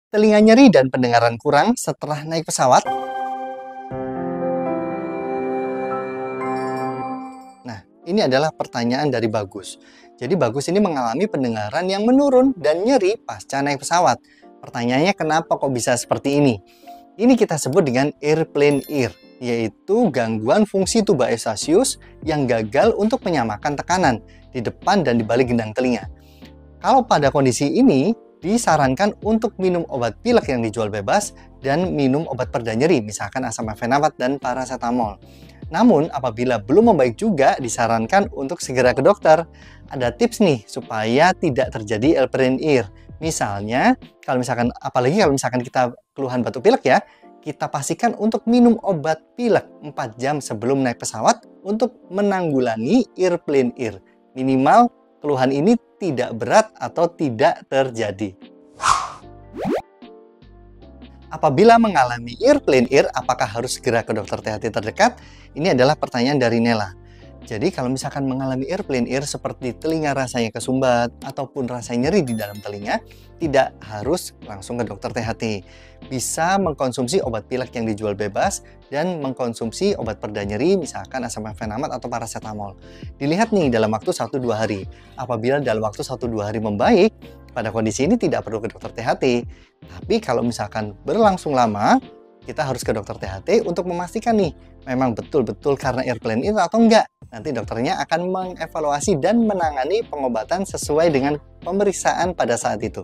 Telinga nyeri dan pendengaran kurang setelah naik pesawat? Nah, ini adalah pertanyaan dari Bagus. Jadi Bagus ini mengalami pendengaran yang menurun dan nyeri pasca naik pesawat. Pertanyaannya kenapa kok bisa seperti ini? Ini kita sebut dengan airplane ear, yaitu gangguan fungsi tuba Eustachius yang gagal untuk menyamakan tekanan di depan dan di balik gendang telinga. Kalau pada kondisi ini, disarankan untuk minum obat pilek yang dijual bebas dan minum obat pereda nyeri, misalkan asam mefenamat dan paracetamol. Namun, apabila belum membaik juga, disarankan untuk segera ke dokter. Ada tips nih supaya tidak terjadi airplane ear. Misalnya, apalagi kalau misalkan kita keluhan batuk pilek ya, kita pastikan untuk minum obat pilek 4 jam sebelum naik pesawat untuk menanggulangi airplane ear. Minimal keluhan ini tidak berat atau tidak terjadi. Apabila mengalami airplane ear, apakah harus segera ke dokter THT terdekat? Ini adalah pertanyaan dari Nela. Jadi kalau misalkan mengalami airplane ear seperti telinga rasanya kesumbat ataupun rasa nyeri di dalam telinga, tidak harus langsung ke dokter THT. Bisa mengkonsumsi obat pilek yang dijual bebas dan mengkonsumsi obat pereda nyeri misalkan asam mefenamat atau paracetamol. Dilihat nih dalam waktu 1-2 hari. Apabila dalam waktu 1-2 hari membaik, pada kondisi ini tidak perlu ke dokter THT. Tapi kalau misalkan berlangsung lama, kita harus ke dokter THT untuk memastikan nih memang betul-betul karena airplane ear atau enggak. Nanti dokternya akan mengevaluasi dan menangani pengobatan sesuai dengan pemeriksaan pada saat itu.